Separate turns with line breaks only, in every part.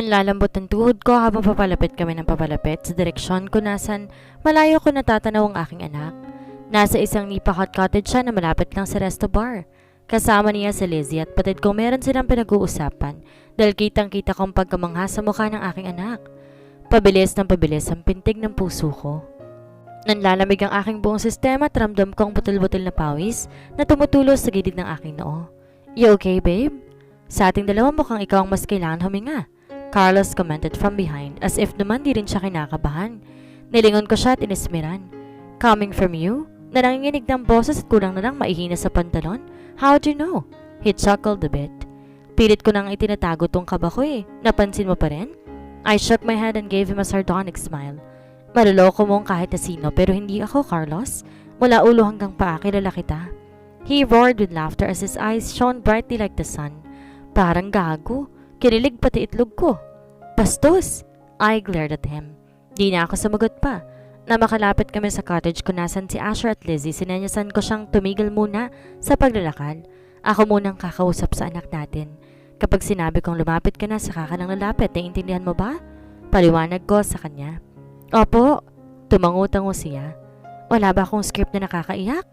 Nanlalambot ang tuhod ko habang papalapit kami ng papalapit sa direksyon kung nasan malayo ko natatanaw ang aking anak. Nasa isang nipa-hot cottage siya na malapit lang sa resto bar. Kasama niya si Lizzie at patid kong meron silang pinag-uusapan dahil kitang-kita kong pagkamangha sa mukha ng aking anak. Pabilis ng pabilis ang pintig ng puso ko. Nanlalamig ang aking buong sistema at ramdam kong butil-butil na pawis na tumutulos sa gilid ng aking noo. You okay, babe? Sa ating dalawa mukhang ikaw ang mas kailangan huminga. Carlos commented from behind as if naman di rin siya kinakabahan. Nilingon ko siya at inismiran. Coming from you? Na nanginginig ng boses at kulang na lang maihina sa pantalon? How'd you know? He chuckled a bit. Pilit ko nang itinatago tong kaba ko eh. Napansin mo pa rin? I shook my head and gave him a sardonic smile. Maluloko mong kahit na sino pero hindi ako, Carlos. Mula ulo hanggang paa kilala kita. He roared with laughter as his eyes shone brightly like the sun. Parang gago. Kinilig pati itlog ko. Bastos! I glared at him. Di na ako sumagot pa. Na makalapit kami sa cottage kung nasan si Asher at Lizzie, sinenyasan ko siyang tumigil muna sa paglalakad. Ako munang kakausap sa anak natin. Kapag sinabi kong lumapit ka na, saka ka nang lalapit, naiintindihan mo ba? Paliwanag ko sa kanya. Opo. Tumango-tango siya. Wala ba akong script na nakakaiyak?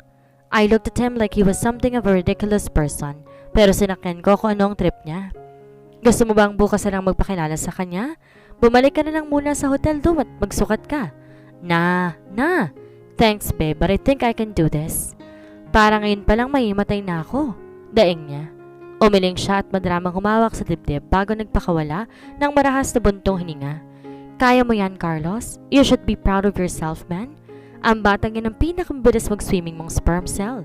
I looked at him like he was something of a ridiculous person, pero sinakyan ko kung anong trip niya. Gusto mo bang bukas na lang magpakilala sa kanya? Bumalik ka na lang muna sa hotel doon at magsukat ka. Na. Thanks babe, but I think I can do this. Para ngayon palang maimatay na ako. Daing niya. Umiling siya at madramang humawak sa dibdib bago nagpakawala ng marahas na buntong hininga. Kaya mo yan, Carlos. You should be proud of yourself, man. Ang batang yan ang pinakamabilis mag-swimming mong sperm cell.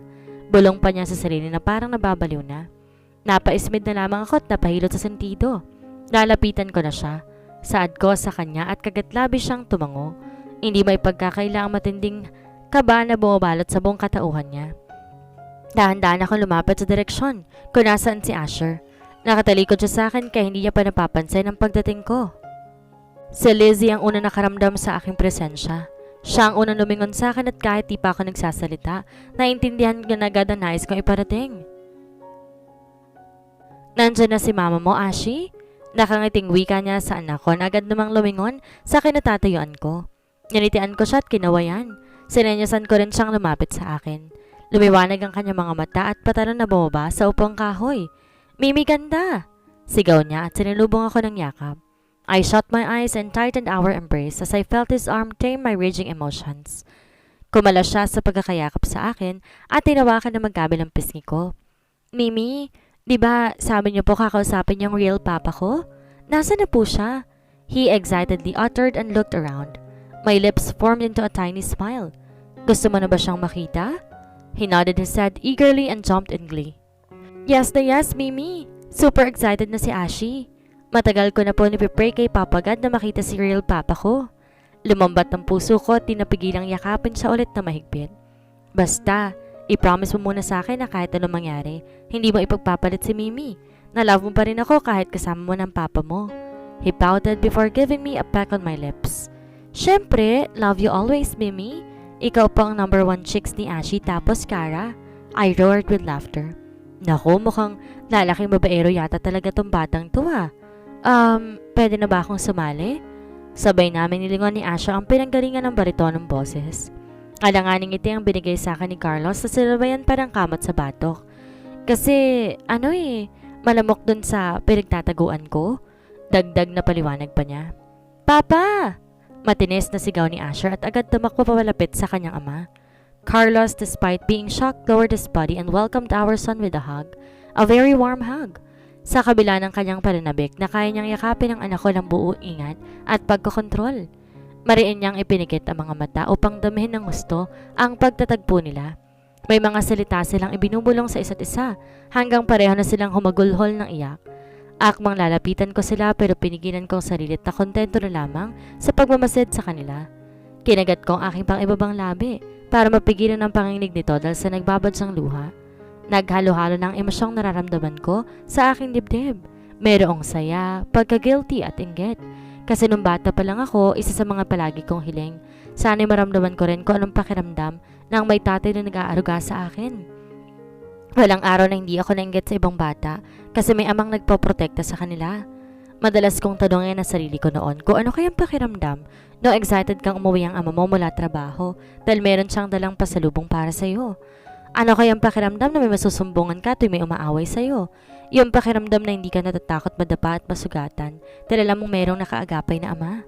Bulong pa niya sa sarili na parang nababaliw na. Napaismid na lamang ako at napahilot sa sentido. Lalapitan ko na siya. Saad ko sa kanya at kagatlabi siyang tumango. Hindi may pagkakaila ang matinding kaba na bumabalot sa buong katauhan niya. Dahan-dahan akong lumapit sa direksyon kung nasaan si Asher. Nakatalikod siya sa akin kaya hindi niya pa napapansin ang pagdating ko. Si Lizzie ang una nakaramdam sa aking presensya. Siya ang unang lumingon sa akin at kahit di pa ako nagsasalita, naintindihan niya na agad ang nais kong iparating. Nandiyan na si mama mo, Ashi? Nakangiting wika niya sa anak ko na agad namang lumingon sa kinatatayuan ko. Nilitian ko siya at kinawayan. Sinenyasan ko rin siyang lumapit sa akin. Lumiwanag ang kanyang mga mata at patalon na bumaba sa upong kahoy. Mimi, ganda! Sigaw niya at sinilubong ako ng yakap. I shut my eyes and tightened our embrace as I felt his arm tame my raging emotions. Kumala siya sa pagkakayakap sa akin at tinawakan na magkabilang pisngi ko. Mimi, di ba sabi niyo po kakausapin yung real papa ko? Nasaan na po siya? He excitedly uttered and looked around. My lips formed into a tiny smile. Gusto mo na ba siyang makita? He nodded his head eagerly and jumped in glee. Yes na yes, Mimi. Super excited na si Ashi. Matagal ko na po nipipray kay Papa God na makita si real papa ko. Lumambat ang puso ko at tinapigilang yakapin siya ulit na mahigpit. Basta, i-promise mo muna sa akin na kahit anong mangyari, hindi mo ipagpapalit si Mimi. Na love mo pa rin ako kahit kasama mo ng papa mo. He pouted before giving me a peck on my lips. Siyempre, love you always, Mimi. Ikaw pa ang number 1 chicks ni Ashi tapos Kara. I roared with laughter. Naku, mukhang lalaking babaero yata talaga tong batang to ah. Pwede na ba akong sumali? Sabay namin nilingon ni Asha ang pinanggalingan ng baritonong boses. Alanganing ngiti ang binigay sa akin ni Carlos sa sinabayan parang kamot sa batok. Kasi, malamok dun sa pinagtataguan ko. Dagdag na paliwanag pa niya. Papa! Matinis na sigaw ni Asher at agad tumakbo papalapit sa kanyang ama. Carlos, despite being shocked, lowered his body and welcomed our son with a hug. A very warm hug. Sa kabila ng kanyang pananabik na kaya niyang yakapin ang anak ko ng buo ingat at pagkokontrol. Mariin niyang ipinigit ang mga mata upang damihin ng gusto ang pagtatagpo nila. May mga salita silang ibinubulong sa isa't isa hanggang pareho na silang humagulhol ng iyak. Akmang lalapitan ko sila pero pinigilan kong sarili at kontento na lamang sa pagmamasid sa kanila. Kinagat ko ang aking pang-ibabang labi para mapigilan ang panginginig nito dahil sa nagbabad siyang luha. Naghalo-halo ng emosyong nararamdaman ko sa aking dibdib. Merong saya, pagka-guilty at inggit. Kasi nung bata pa lang ako, isa sa mga palagi kong hiling. Sana'y maramdaman ko rin kung anong pakiramdam ng may tatay na nag-aaruga sa akin. Walang araw na hindi ako nainggit sa ibang bata kasi may amang nagpoprotekta sa kanila. Madalas kong tanongin ang sarili ko noon kung ano kayang pakiramdam no excited kang umuwi ang ama mo mula trabaho dahil meron siyang dalang pasalubong para sa'yo. Ano kayang pakiramdam na may masusumbungan ka tuwing may umaaway sa'yo? Yung pakiramdam na hindi ka natatakot madapa at masugatan dahil alam mong merong nakaagapay na ama.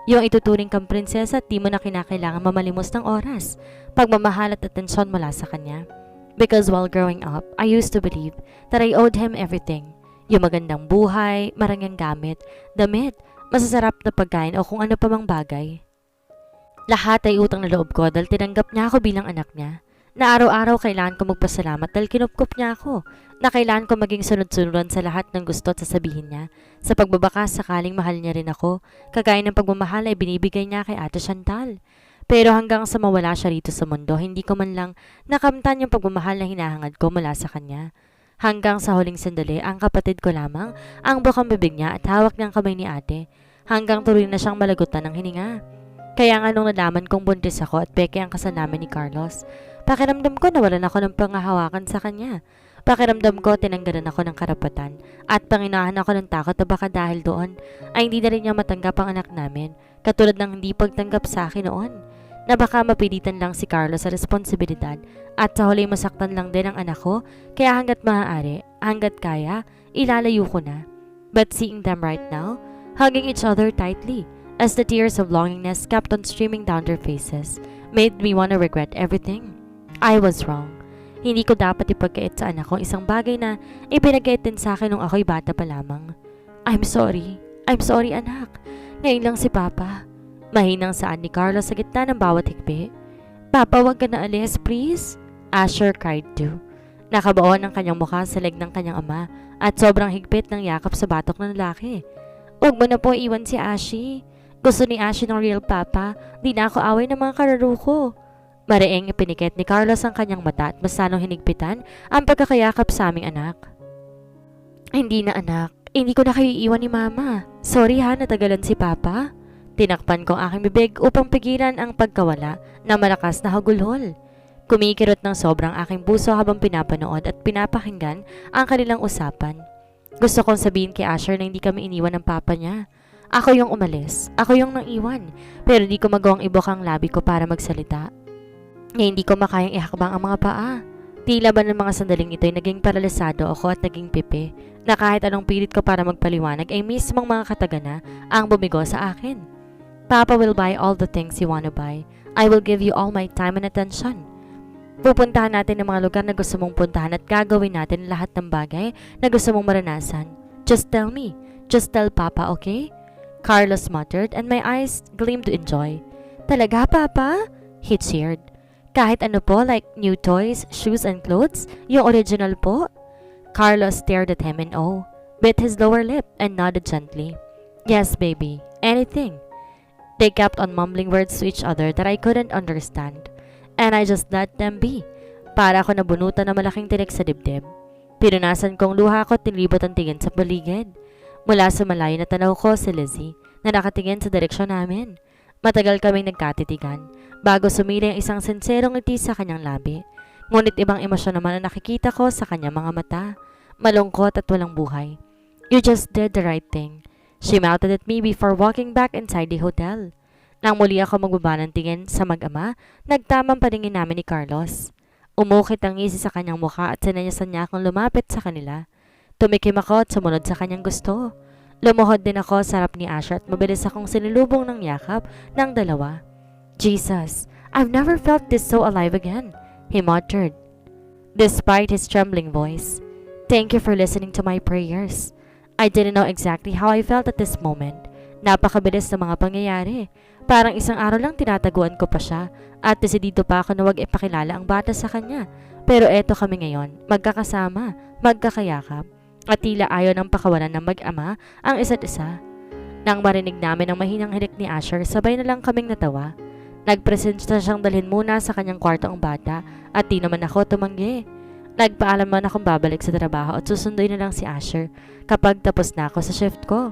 Yung ituturing kang prinsesa at di mo na kinakailangan mamalimos ng oras, pagmamahal at atensyon mula sa kanya. Because while growing up, I used to believe that I owed him everything. Yung magandang buhay, marangyang gamit, damit, masasarap na pagkain o kung ano pa mang bagay. Lahat ay utang na loob ko dahil tinanggap niya ako bilang anak niya. Na araw-araw kailangan ko magpasalamat dahil kinupkup niya ako. Na kailangan ko maging sunod-sunuran sa lahat ng gusto at sasabihin niya. Sa pagbabaka sakaling mahal niya rin ako, kagaya ng pagmamahal ay binibigay niya kay Ate Chantal. Pero hanggang sa mawala siya rito sa mundo, hindi ko man lang nakamtan yung pagmamahal na hinahangad ko mula sa kanya. Hanggang sa huling sandali, ang kapatid ko lamang ang bukang bibig niya at hawak niyang kamay ni ate. Hanggang tuloy na siyang malagutan ng hininga. Kaya nga nung nalaman kong buntis ako at peke ang kasal namin ni Carlos, pakiramdam ko nawalan ako ng pangahawakan sa kanya. Pakiramdam ko tinanggalan ako ng karapatan at panginahan ako ng takot na baka dahil doon ay hindi na rin niya matanggap ang anak namin, katulad ng hindi pagtanggap sa akin noon. Na baka mapilitan lang si Carlos sa responsibilidad at sa huli masaktan lang din ang anak ko, kaya hanggat maaari, hanggat kaya, ilalayo ko na. But seeing them right now, hugging each other tightly, as the tears of longingness kept on streaming down their faces, made me want to regret everything. I was wrong. Hindi ko dapat ipagkait sa anak ko isang bagay na ipinagkait din sa akin nung ako'y bata pa lamang. I'm sorry. I'm sorry, anak. Ngayon lang si Papa. Mahinang saan ni Carlos sa gitna ng bawat higpi. Papa, wag ka na alis, please. Asher cried too. Nakabaon ang kanyang mukha sa leg ng kanyang ama at sobrang higpit ng yakap sa batok ng lalaki. Huwag mo na po iwan si Ashi. Gusto ni Ashi ng real papa. Di na ako away ng mga kararo ko. Mariing ipinikit ni Carlos ang kanyang mata at mas lalong hinigpitan ang pagkakayakap sa aming anak. Hindi na anak. Hindi ko na kayo iiwan ni mama. Sorry ha, natagalan si papa. Tinakpan ko ang aking bibig upang pigilan ang pagkawala ng malakas na hagulhol. Kumikirot ng sobrang aking puso habang pinapanood at pinapakinggan ang kanilang usapan. Gusto kong sabihin kay Asher na hindi kami iniwan ng papa niya. Ako yung umalis, ako yung nang-iwan, pero di ko magawang ibok ang labi ko para magsalita. Ngayon hindi ko makayang ihakbang ang mga paa. Tila ba ng mga sandaling ito ay naging paralisado ako at naging pipi, na kahit anong pilit ko para magpaliwanag ay mismong mga katagana ang bumigo sa akin. Papa will buy all the things you want to buy. I will give you all my time and attention. Pupuntahan natin ang mga lugar na gusto mong puntahan at gagawin natin lahat ng bagay na gusto mong maranasan. Just tell me. Just tell Papa, okay? Carlos muttered and my eyes gleamed to enjoy. Talaga, Papa? He cheered. Kahit ano po, like new toys, shoes and clothes? Yung original po? Carlos stared at him in awe, bit his lower lip and nodded gently. Yes, baby. Anything. They kept on mumbling words to each other that I couldn't understand. And I just let them be. Para ako nabunutan ng malaking tinik sa dibdib. Pinunasan kong luha ko at tinilibot ang tingin sa paligid. Mula sa malayo na tanaw ko si Lizzie na nakatingin sa direksyon namin. Matagal kaming nagkatitigan bago sumili ang isang sinserong ngiti sa kanyang labi. Ngunit ibang emosyon naman ang nakikita ko sa kanyang mga mata. Malungkot at walang buhay. You just did the right thing. She mouthed at me before walking back inside the hotel. Nang muli ako magbaba ng tingin sa mag-ama, nagtamang paningin namin ni Carlos. Umukit ang ngisi sa kanyang mukha at sinanyasan niya akong lumapit sa kanila. Tumikim ako at sumunod sa kanyang gusto. Lumuhod din ako sa harap ni Asher at mabilis akong sinilubong ng yakap ng dalawa. Jesus, I've never felt this so alive again, he muttered, despite his trembling voice. Thank you for listening to my prayers. I didn't know exactly how I felt at this moment. Napakabilis ng mga pangyayari. Parang isang araw lang tinataguan ko pa siya at desidido pa ako na wag ipakilala ang bata sa kanya. Pero eto kami ngayon, magkakasama, magkakayakap, at tila ayaw ng pakawalan ng mag-ama ang isa't isa. Nang marinig namin ang mahinang hilik ni Asher, sabay na lang kaming natawa. Nagpresensya siyang dalhin muna sa kanyang kwarto ang bata at di naman ako tumanggi. Nagpaalam man akong babalik sa trabaho at susunduin na lang si Asher kapag tapos na ako sa shift ko.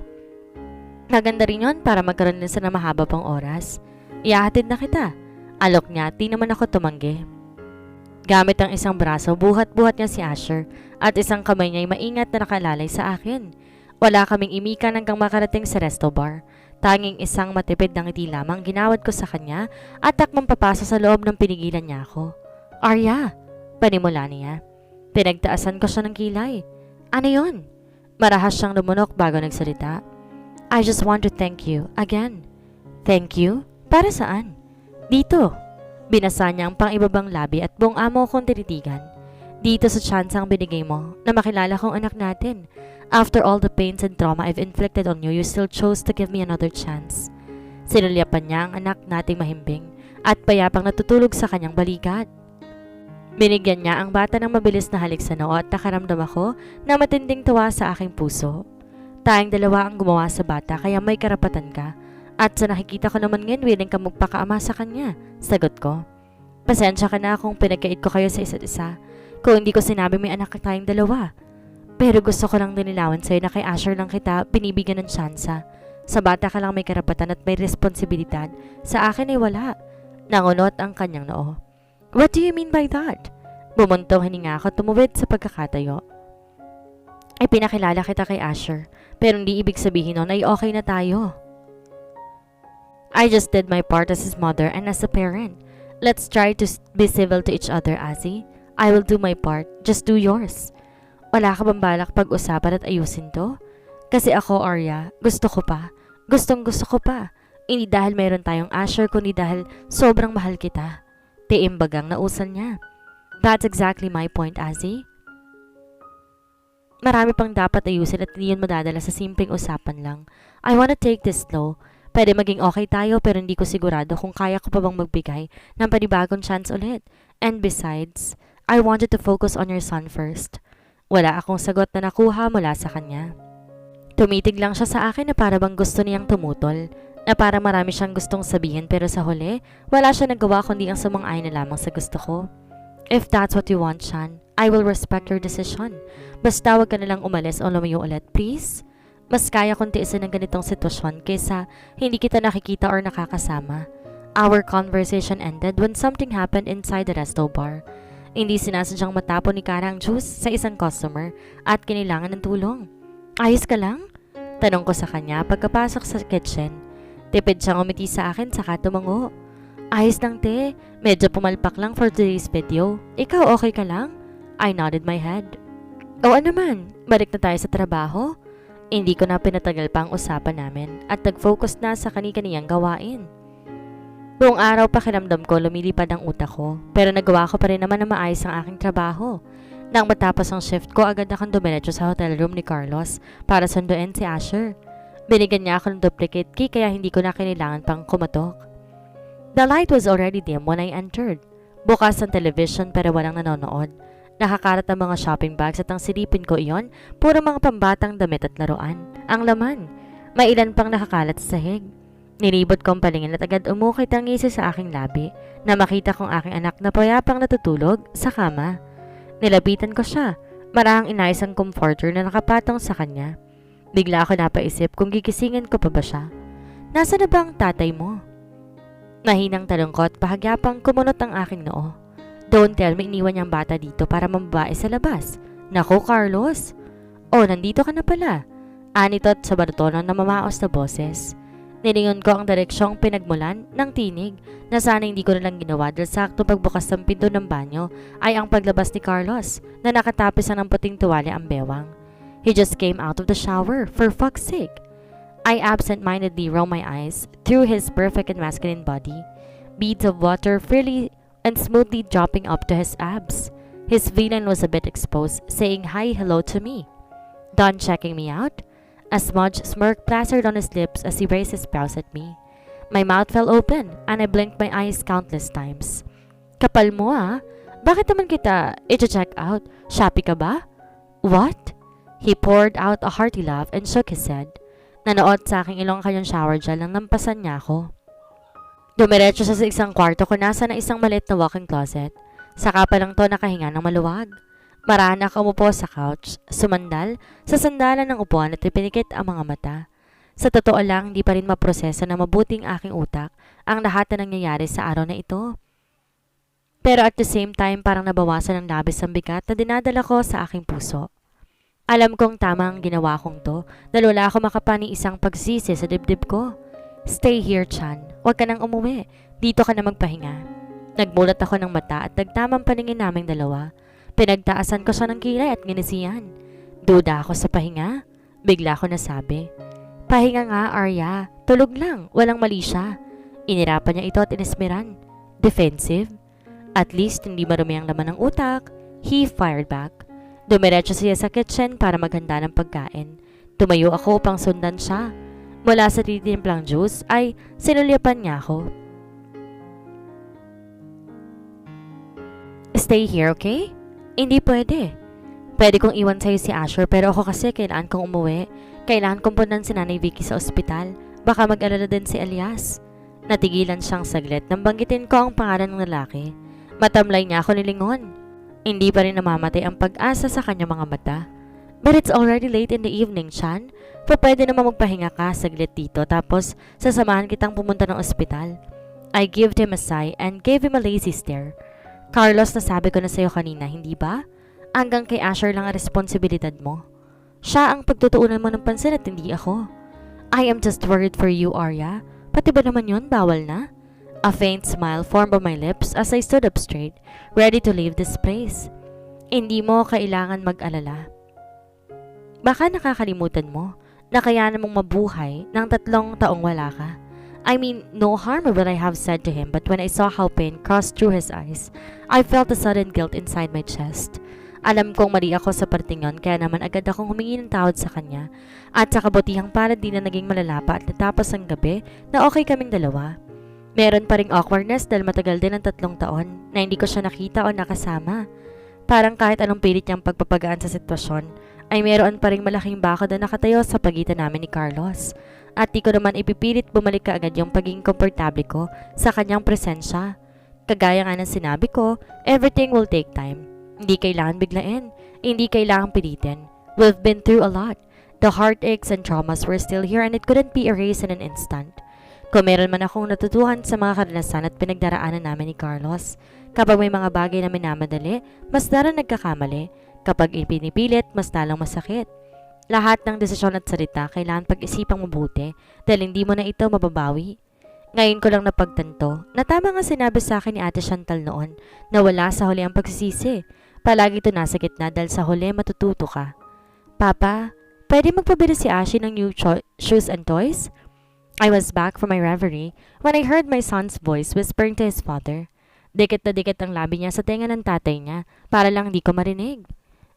Maganda rin yun para magkaroon din sa na mahaba pang oras. Ihahatid na kita. Alok niya at di naman ako tumanggi. Gamit ang isang braso, buhat-buhat niya si Asher at isang kamay niya ay maingat na nakalalay sa akin. Wala kaming imikan hanggang makarating sa resto bar. Tanging isang matipid na ngiti lamang ginawad ko sa kanya at takmang papasok sa loob ng pinigilan niya ako. Arya! Panimula niya. Pinagtaasan ko siya ng kilay. Ano yun? Marahas siyang lumunok bago nagsalita. I just want to thank you again. Thank you? Para saan? Dito. Binasa niya ang pang-ibabang labi at buong amo kong tinitigan. Dito sa tsansang binigay mo na makilala kong anak natin. After all the pains and trauma I've inflicted on you, you still chose to give me another chance. Sinulyapan niya ang anak nating mahimbing at payapang natutulog sa kanyang balikat. Binigyan niya ang bata ng mabilis na halik sa noo at nakaramdam ako na matinding tuwa sa aking puso. Tayong dalawa ang gumawa sa bata kaya may karapatan ka. At sa nakikita ko naman ngayon, willing ka magpakaama sa kanya. Sagot ko. Pasensya ka na kung pinagkait ko kayo sa isa't isa. Kung hindi ko sinabi may anak tayong dalawa. Pero gusto ko lang dinilawan sa'yo na kay Asher lang kita binibigyan ng tsansa. Sa bata ka lang may karapatan at may responsibilidad. Sa akin ay wala. Nangunot ang kanyang noo. What do you mean by that? Bumuntong hininga ako tumuwid sa pagkakatayo. Ay pinakilala kita kay Asher. Pero hindi ibig sabihin nun ay okay na tayo. I just did my part as his mother and as a parent. Let's try to be civil to each other, Azzy. I will do my part. Just do yours. Wala ka bang balak pag-usapan at ayusin to? Kasi ako, Arya, gusto ko pa. Gustong-gusto ko pa. Hindi dahil mayroon tayong Asher, kundi dahil sobrang mahal kita. Tiimbagang nausan niya. That's exactly my point, Azzy. Marami pang dapat ayusin at hindi yun madadala sa simpleng usapan lang. I wanna take this slow. Pwede maging okay tayo pero hindi ko sigurado kung kaya ko pa bang magbigay ng panibagong chance ulit. And besides, I wanted to focus on your son first. Wala akong sagot na nakuha mula sa kanya. Tumitig lang siya sa akin na para bang gusto niyang tumutol. Na para marami siyang gustong sabihin pero sa huli, wala siya nagawa kundi ang sumang-ayon na lamang sa gusto ko. If that's what you want, Sean, I will respect your decision. Basta wag ka nalang umalis o lumayo ulit, please. Mas kaya kong tiisin ng ganitong sitwasyon kaysa hindi kita nakikita or nakakasama. Our conversation ended when something happened inside the resto bar. Hindi sinasadyang matapon ni Kara ang juice sa isang customer at kinailangan ng tulong. Ayos ka lang? Tanong ko sa kanya pagkapasok sa kitchen. Tipid siyang umiti sa akin saka tumango. Ayos lang te, medyo pumalpak lang for today's video. Ikaw okay ka lang? I nodded my head. Oo naman, balik na tayo sa trabaho. Hindi ko na pinatagal pa ang usapan namin at nag-focus na sa kani-kaniyang gawain. Buong araw pakiramdam ko lumilipad ang utak ko pero nagawa ko pa rin naman na maayos ang aking trabaho. Nang matapos ang shift ko agad akong dumiretso sa hotel room ni Carlos para sunduin si Asher. Binigyan niya ako ng duplicate key kaya hindi ko na kailangan pang kumatok. The light was already dim when I entered. Bukas ang television pero walang nanonood. Nakakarat ang mga shopping bags at ang silipin ko iyon, puro mga pambatang damit at laruan. Ang laman, may ilan pang nakakalat sa sahig. Nilibot kong palingin at agad umukit ang ngisi sa aking labi na makita kong aking anak na payapang natutulog sa kama. Nilapitan ko siya, marahang inayos ang comforter na nakapatong sa kanya. Bigla ako napaisip kung gigisingin ko pa ba siya. Nasaan na ba ang tatay mo? Mahinang tanong ko at pahagyapang kumunot ang aking noo. Don't tell me iniwan niyang bata dito para mambabae sa labas. Naku, Carlos! Oh, nandito ka na pala. Anitot sa bartono na mamaos na boses. Nilingon ko ang direksyong pinagmulan ng tinig na sana hindi ko nalang ginawa dahil sakto pagbukas ng pinto ng banyo ay ang paglabas ni Carlos na nakatapis ng puting tuwalya ang bewang. He just came out of the shower, for fuck's sake. I absent-mindedly rolled my eyes through his perfect and masculine body, beads of water freely and smoothly dropping up to his abs. His villain was a bit exposed, saying hi hello to me. Done checking me out? A smudge smirk plastered on his lips as he raised his brows at me. My mouth fell open and I blinked my eyes countless times. Kapal mo ah? Bakit naman kita i-check out? Shopee ka ba? What? He poured out a hearty laugh and shook his head. Nanood sa aking ilong kanyang shower gel nang nampasan niya ako. Dumiretso siya sa isang kwarto kung nasa na isang maliit na walk-in closet. Saka pa lang to nakahinga ng maluwag. Maranak umupo sa couch, sumandal sa sandalan ng upuan at ipinikit ang mga mata. Sa totoo lang, di pa rin maproseso na mabuting aking utak ang lahat na nangyayari sa araw na ito. Pero at the same time, parang nabawasan ng labis ang bigat na dinadala ko sa aking puso. Alam kong tama ang ginawa kong to dahil wala ako makapani isang pagsisi sa dibdib ko. Stay here, Chan. Huwag ka nang umuwi. Dito ka na magpahinga. Nagmulat ako ng mata at nagtamang paningin naming dalawa. Pinagtaasan ko siya ng kilay at nginisiyan. Duda ako sa pahinga. Bigla ko nasabi. Pahinga nga, Arya. Tulog lang. Walang mali siya. Inirapan niya ito at inismiran. Defensive? At least hindi marumi ang laman ng utak. He fired back. Dumiretso siya sa kitchen para maghanda ng pagkain. Tumayo ako upang sundan siya. Mula sa titimplang juice ay sinulyapan niya ako. Stay here, okay? Hindi pwede. Pwede kong iwan sa'yo si Asher pero ako kasi kailangan kong umuwi. Kailangan kong punan si Nanay Vicky sa ospital. Baka mag-alala din si Elias. Natigilan siyang saglit nang banggitin ko ang pangalan ng lalaki. Matamlay niya ako nilingon. Hindi pa rin namamatay ang pag-asa sa kanyang mga mata. But it's already late in the evening, Chan. Pwede naman magpahinga ka saglit dito tapos sasamahan kitang pumunta ng ospital. I gave him a sigh and gave him a lazy stare. Carlos, nasabi ko na sa'yo kanina, hindi ba? Hanggang kay Asher lang ang responsibilidad mo. Siya ang pagtutuunan mo ng pansin at hindi ako. I am just worried for you, Arya. Pati ba naman yun, bawal na? A faint smile formed on my lips as I stood up straight, ready to leave this place. Hindi mo kailangan mag-alala. Baka nakakalimutan mo na kayanan mong mabuhay ng 3 taong wala ka. I mean, no harm of what I have said to him, but when I saw how pain crossed through his eyes, I felt a sudden guilt inside my chest. Alam kong mali ako sa parting yun, kaya naman agad akong humingi ng tawad sa kanya. At sa kabutihang palad di na naging malala pa at natapos ang gabi na okay kaming dalawa. Meron pa ring awkwardness dahil matagal din ang 3 taon na hindi ko siya nakita o nakasama. Parang kahit anong pilit niyang pagpapagaan sa sitwasyon, ay meron pa ring malaking bakod na nakatayo sa pagitan namin ni Carlos. At di ko naman ipipilit bumalik kaagad yung pagiging komportable ko sa kanyang presensya. Kagaya nga ng sinabi ko, everything will take time. Hindi kailangan biglain, hindi kailangan pilitin. We've been through a lot. The heartaches and traumas were still here and it couldn't be erased in an instant. Kung meron man akong natutuhan sa mga karanasan at pinagdaraanan namin ni Carlos, kapag may mga bagay na minamadali, mas lalo nagkakamali. Kapag ipinipilit, mas lalong masakit. Lahat ng desisyon at salita kailangan pag-isipang mabuti dahil hindi mo na ito mababawi. Ngayon ko lang napagtanto na tama nga sinabi sa akin ni Ate Chantal noon na wala sa huli ang pagsisisi. Palagi ito nasa gitna dahil sa huli matututo ka. Papa, pwede magpabili si Ashi ng new shoes and toys? I was back from my reverie when I heard my son's voice whispering to his father. Dikit na dikit ang labi niya sa tenga ng tatay niya para lang di ko marinig.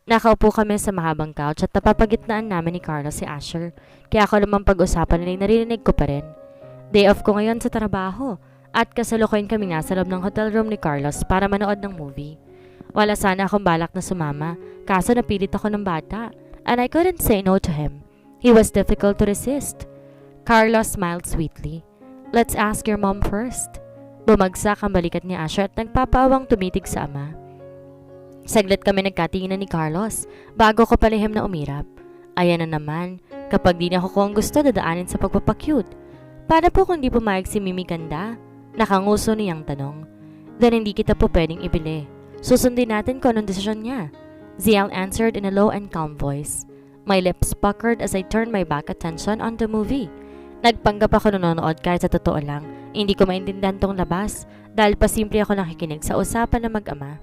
Nakaupo kami sa mahabang couch at napapagitnaan namin ni Carlos si Asher, kaya ako naman pag-usapan nila narinig ko pa rin. Day off ko ngayon sa trabaho at kasalukuyan kami nasa loob ng hotel room ni Carlos para manood ng movie. Wala sana akong balak na sumama, kaso napilit ako ng bata and I couldn't say no to him. He was difficult to resist. Carlos smiled sweetly. Let's ask your mom first. Bumagsak ang balikat ni Asher at nagpapaawang tumitig sa ama. Saglit kami nagkatinginan ni Carlos bago ko palihim na umirap. Ayan na naman, kapag di na ako kung gusto dadaanin sa pagpapakyut. Paano po kung di pumayag si Mimi Ganda? Nakanguso niyang tanong. Then hindi kita po pwedeng ibili. Susundin natin kung anong desisyon niya. Ziel answered in a low and calm voice. My lips puckered as I turned my back attention on the movie. Nagpanggap ako nanonood kahit sa totoo lang. Hindi ko maintindihan tong labas dahil pasimple ako nakikinig sa usapan ng mag-ama.